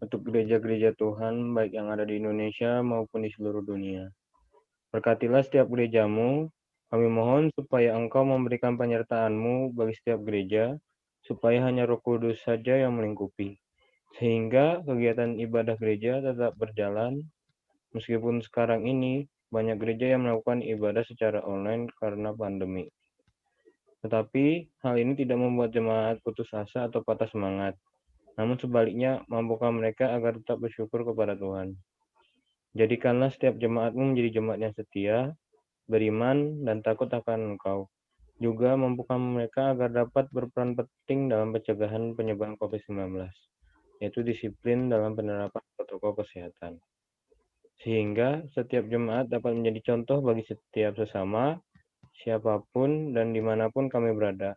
untuk gereja-gereja Tuhan, baik yang ada di Indonesia maupun di seluruh dunia. Berkatilah setiap gerejamu, kami mohon supaya Engkau memberikan penyertaan-Mu bagi setiap gereja, supaya hanya Roh Kudus saja yang melingkupi, sehingga kegiatan ibadah gereja tetap berjalan, meskipun sekarang ini banyak gereja yang melakukan ibadah secara online karena pandemi. Tetapi hal ini tidak membuat jemaat putus asa atau patah semangat. Namun sebaliknya, mampukan mereka agar tetap bersyukur kepada Tuhan. Jadikanlah setiap jemaat-Mu menjadi jemaat yang setia, beriman, dan takut akan Engkau. Juga mampukan mereka agar dapat berperan penting dalam pencegahan penyebaran COVID-19, yaitu disiplin dalam penerapan protokol kesehatan. Sehingga setiap jemaat dapat menjadi contoh bagi setiap sesama, siapapun dan dimanapun kami berada.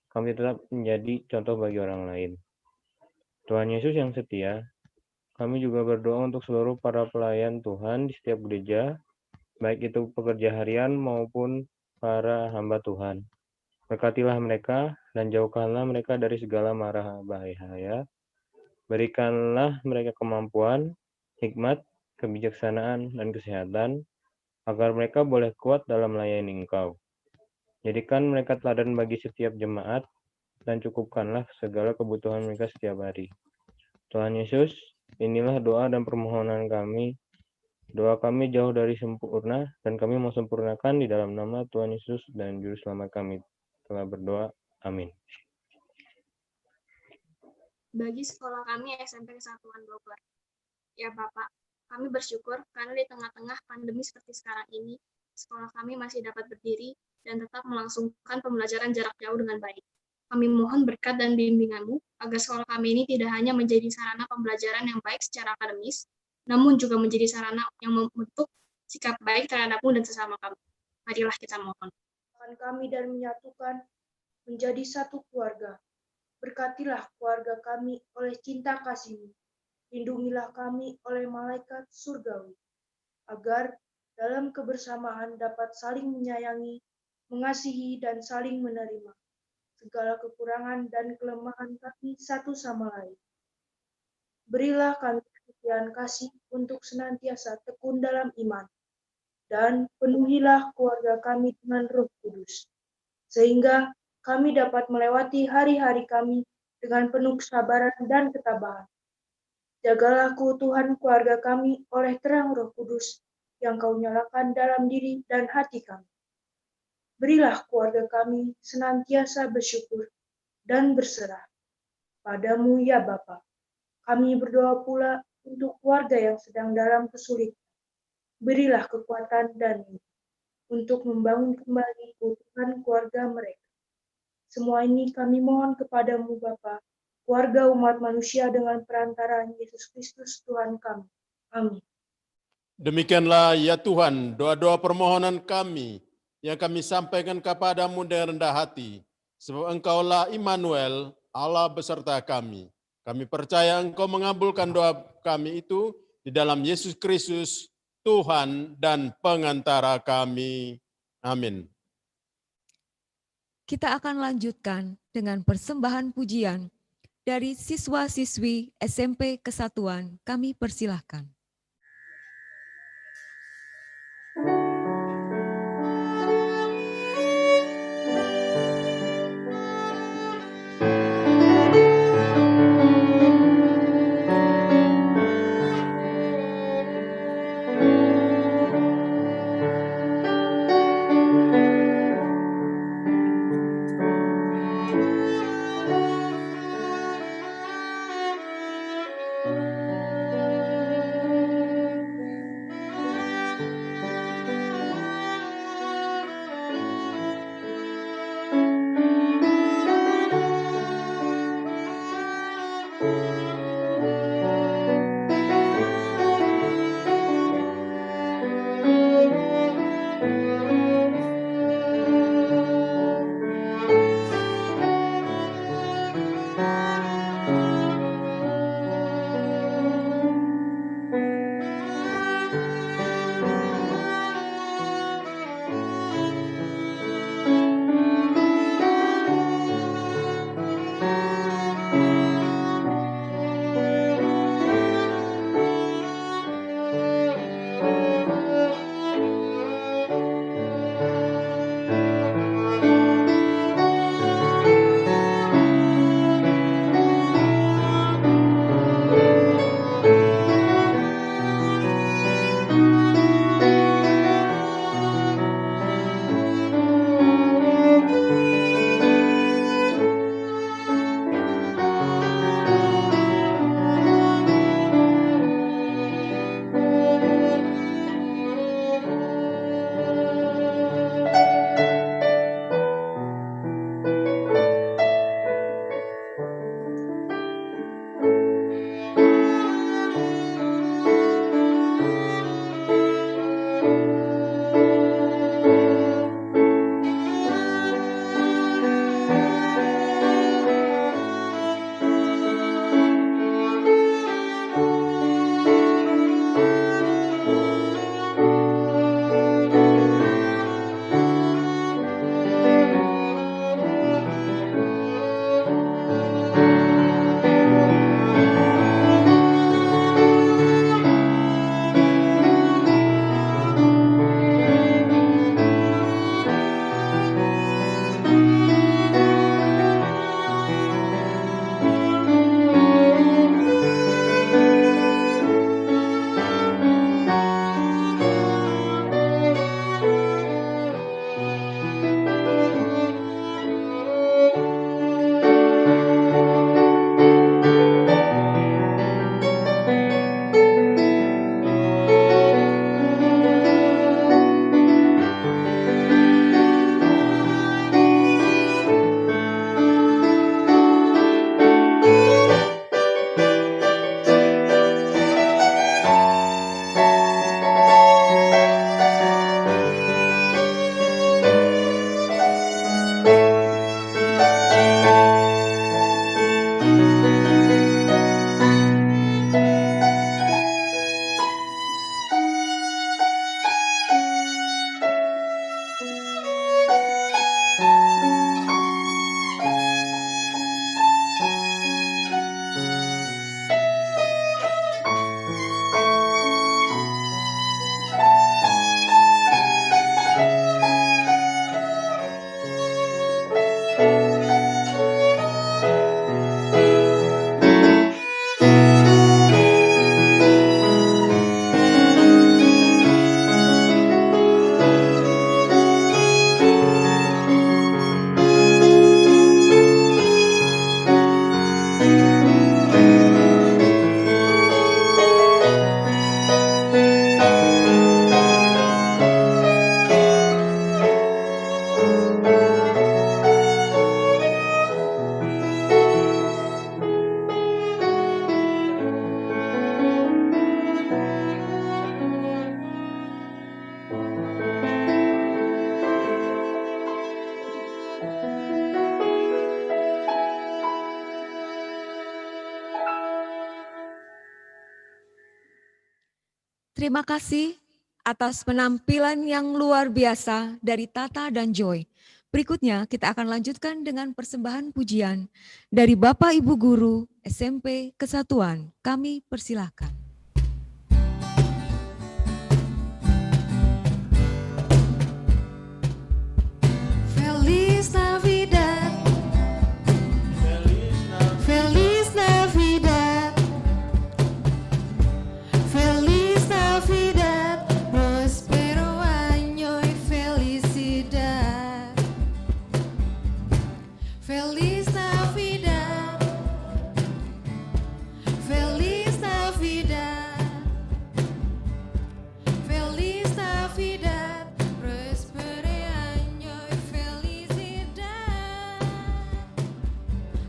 Kami tetap menjadi contoh bagi orang lain. Tuhan Yesus yang setia, kami juga berdoa untuk seluruh para pelayan Tuhan di setiap gereja, baik itu pekerja harian maupun para hamba Tuhan. Berkatilah mereka dan jauhkanlah mereka dari segala mara bahaya. Berikanlah mereka kemampuan, hikmat, kebijaksanaan, dan kesehatan, agar mereka boleh kuat dalam melayani Engkau. Jadikan mereka teladan bagi setiap jemaat, dan cukupkanlah segala kebutuhan mereka setiap hari. Tuhan Yesus, inilah doa dan permohonan kami. Doa kami jauh dari sempurna, dan kami mau sempurnakan di dalam nama Tuhan Yesus dan Juru Selamat kami telah berdoa. Amin. Bagi sekolah kami SMP Kesatuan Bogor. Ya Bapak, kami bersyukur karena di tengah-tengah pandemi seperti sekarang ini, sekolah kami masih dapat berdiri dan tetap melangsungkan pembelajaran jarak jauh dengan baik. Kami mohon berkat dan bimbingan-Mu agar sekolah kami ini tidak hanya menjadi sarana pembelajaran yang baik secara akademis, namun juga menjadi sarana yang membentuk sikap baik terhadap-Mu dan sesama kami. Marilah kita mohon. Kami dan menyatukan menjadi satu keluarga. Berkatilah keluarga kami oleh cinta kasih-Mu. Lindungilah kami oleh malaikat surgawi, agar dalam kebersamaan dapat saling menyayangi, mengasihi, dan saling menerima segala kekurangan dan kelemahan kami satu sama lain. Berilah kami kesetiaan kasih untuk senantiasa tekun dalam iman, dan penuhilah keluarga kami dengan Roh Kudus, sehingga kami dapat melewati hari-hari kami dengan penuh kesabaran dan ketabahan. Jagalah Tuhan keluarga kami oleh terang Roh Kudus yang Kau nyalakan dalam diri dan hati kami. Berilah keluarga kami senantiasa bersyukur dan berserah padamu ya Bapa. Kami berdoa pula untuk keluarga yang sedang dalam kesulitan. Berilah kekuatan dan untuk membangun kembali keutuhan keluarga mereka. Semua ini kami mohon kepadamu Bapa, keluarga umat manusia dengan perantaraan Yesus Kristus Tuhan kami. Amin. Demikianlah ya Tuhan, doa-doa permohonan kami yang kami sampaikan kepadamu dengan rendah hati, sebab Engkaulah Immanuel, Allah beserta kami. Kami percaya Engkau mengabulkan doa kami itu di dalam Yesus Kristus, Tuhan dan pengantara kami. Amin. Kita akan lanjutkan dengan persembahan pujian dari siswa-siswi SMP Kesatuan. Kami persilahkan. Terima kasih atas penampilan yang luar biasa dari Tata dan Joy. Berikutnya kita akan lanjutkan dengan persembahan pujian dari Bapak Ibu Guru SMP Kesatuan. Kami persilahkan. Feliz Navidad, Feliz Navidad, Feliz Navidad, próspero año y felicidad. Feliz Navidad, Feliz Navidad, Feliz Navidad, próspero año y felicidad.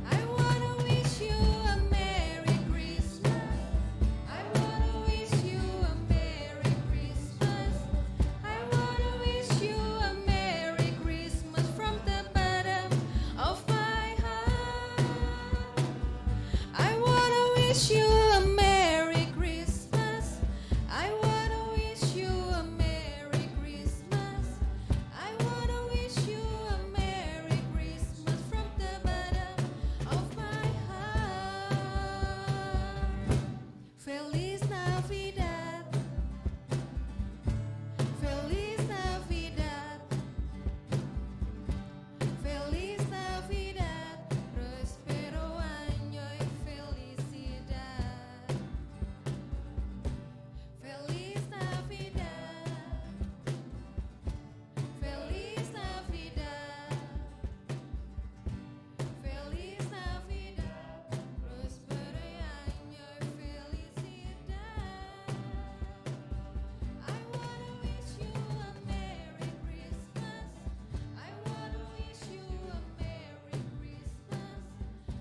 I wanna wish you a Merry Christmas. I wanna wish you a Merry Christmas. I wanna wish you a Merry Christmas from the bottom of my heart. I wanna wish you a Merry Christmas. I wanna wish you a Merry Christmas. I wanna wish you a Merry Christmas from the bottom of my heart. Feliz Navidad, Feliz Navidad, Feliz Navidad, próspero año y felicidad. Feliz Navidad, Feliz Navidad, Feliz Navidad, próspero año y felicidad. I wanna wish you a Merry Christmas. I wanna wish you a Merry Christmas.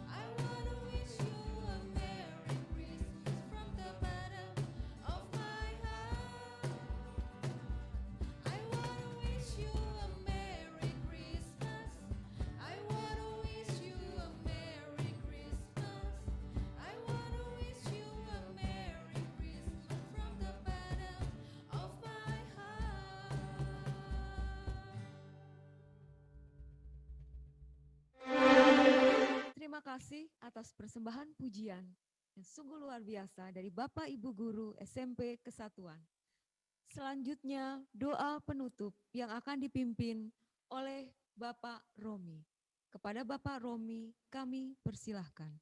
I wanna wish you a Merry Christmas from the bottom of my heart. I wanna wish you a Merry Christmas. I wanna wish you a Merry Christmas. I wanna wish you a Merry Christmas from the bottom of my heart. Terima kasih atas persembahan pujian yang sungguh luar biasa dari Bapak Ibu Guru SMP Kesatuan. Selanjutnya doa penutup yang akan dipimpin oleh Bapak Romi. Kepada Bapak Romi kami persilahkan.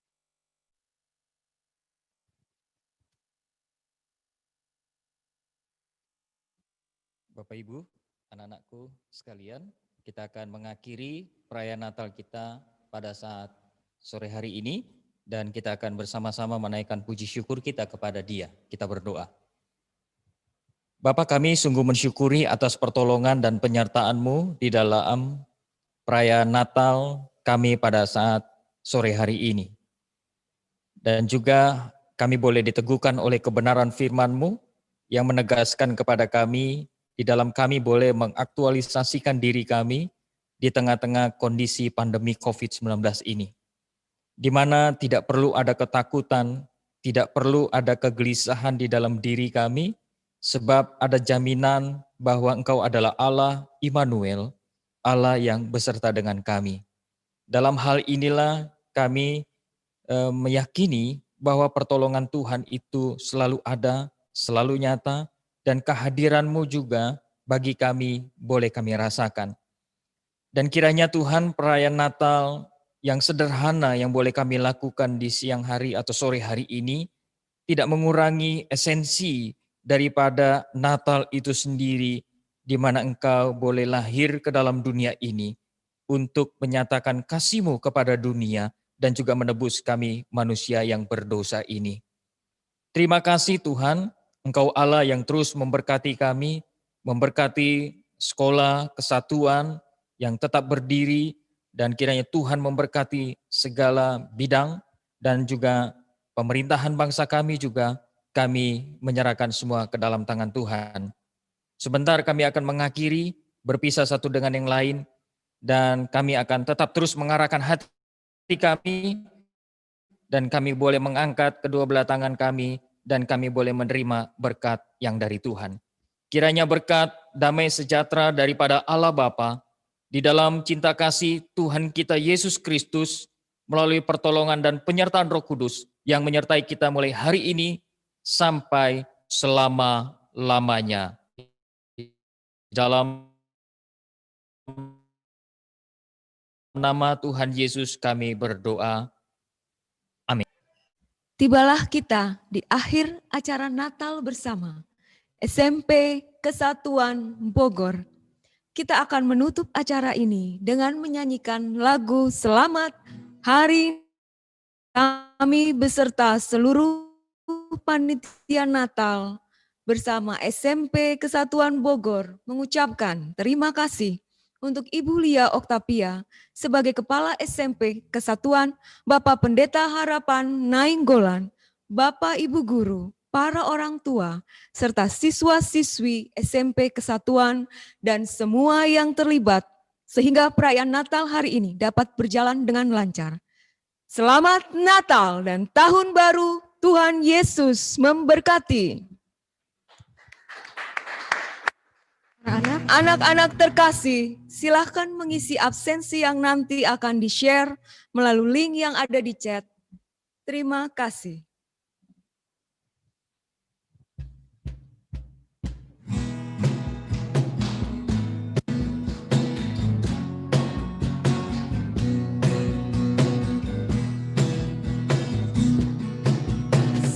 Bapak Ibu, anak-anakku sekalian, kita akan mengakhiri perayaan Natal kita pada saat sore hari ini dan kita akan bersama-sama menaikkan puji syukur kita kepada Dia. Kita berdoa. Bapa kami sungguh mensyukuri atas pertolongan dan penyertaan-Mu di dalam perayaan Natal kami pada saat sore hari ini. Dan juga kami boleh diteguhkan oleh kebenaran firman-Mu yang menegaskan kepada kami di dalam kami boleh mengaktualisasikan diri kami di tengah-tengah kondisi pandemi COVID-19 ini. Di mana tidak perlu ada ketakutan, tidak perlu ada kegelisahan di dalam diri kami, sebab ada jaminan bahwa Engkau adalah Allah Immanuel, Allah yang beserta dengan kami. Dalam hal inilah kami meyakini bahwa pertolongan Tuhan itu selalu ada, selalu nyata, dan kehadiran-Mu juga bagi kami boleh kami rasakan. Dan kiranya Tuhan perayaan Natal yang sederhana yang boleh kami lakukan di siang hari atau sore hari ini tidak mengurangi esensi daripada Natal itu sendiri, di mana Engkau boleh lahir ke dalam dunia ini untuk menyatakan kasih-Mu kepada dunia dan juga menebus kami manusia yang berdosa ini. Terima kasih Tuhan, Engkau Allah yang terus memberkati kami, memberkati sekolah kesatuan yang tetap berdiri, dan kiranya Tuhan memberkati segala bidang dan juga pemerintahan bangsa kami juga, kami menyerahkan semua ke dalam tangan Tuhan. Sebentar kami akan mengakhiri, berpisah satu dengan yang lain, dan kami akan tetap terus mengarahkan hati kami, dan kami boleh mengangkat kedua belah tangan kami dan kami boleh menerima berkat yang dari Tuhan. Kiranya berkat, damai sejahtera daripada Allah Bapa, di dalam cinta kasih Tuhan kita Yesus Kristus, melalui pertolongan dan penyertaan Roh Kudus yang menyertai kita mulai hari ini sampai selama-lamanya. Dalam nama Tuhan Yesus kami berdoa. Amin. Tibalah kita di akhir acara Natal bersama SMP Kesatuan Bogor. Kita akan menutup acara ini dengan menyanyikan lagu Selamat Hari. Kami beserta seluruh panitia Natal bersama SMP Kesatuan Bogor mengucapkan terima kasih untuk Ibu Lia Oktapia sebagai Kepala SMP Kesatuan, Bapak Pendeta Harapan Nainggolan, Bapak Ibu Guru, para orang tua, serta siswa-siswi SMP Kesatuan dan semua yang terlibat sehingga perayaan Natal hari ini dapat berjalan dengan lancar. Selamat Natal dan Tahun Baru, Tuhan Yesus memberkati. Anak-anak terkasih, silahkan mengisi absensi yang nanti akan di-share melalui link yang ada di chat. Terima kasih.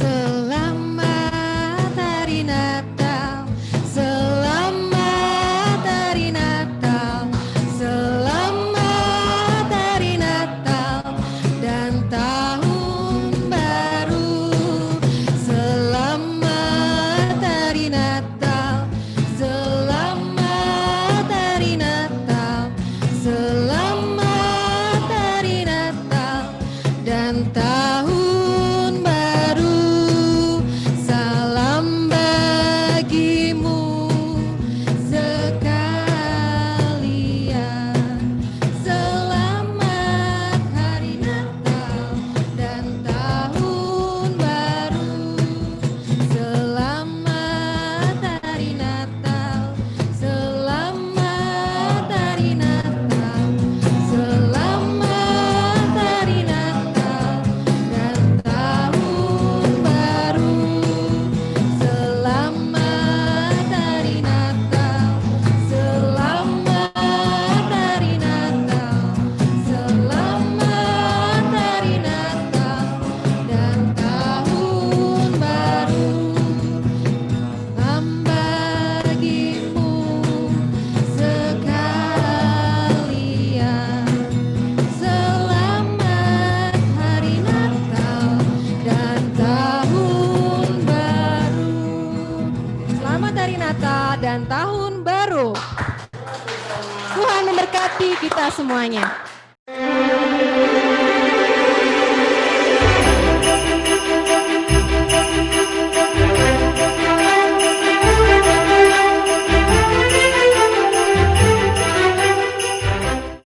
Selamat Hari Natal, selamat Hari Natal, selamat Hari Natal dan Tahun Baru. Selamat Hari Natal, selamat Hari Natal, selamat Hari Natal dan Tahun Baru. Salam bagimu sekalian. Selamat Hari Natal dan Tahun Baru. Selamat Hari Natal, selamat Hari Natal, selamat Hari Natal dan Tahun Baru. Selamat Hari Natal, selamat Hari Natal, selamat Hari Natal dan Tahun Baru. Salam bagimu sekalian. Selamat Hari Natal dan Tahun Baru. Selamat Hari Natal dan Tahun Baru. Tuhan memberkati kita semuanya.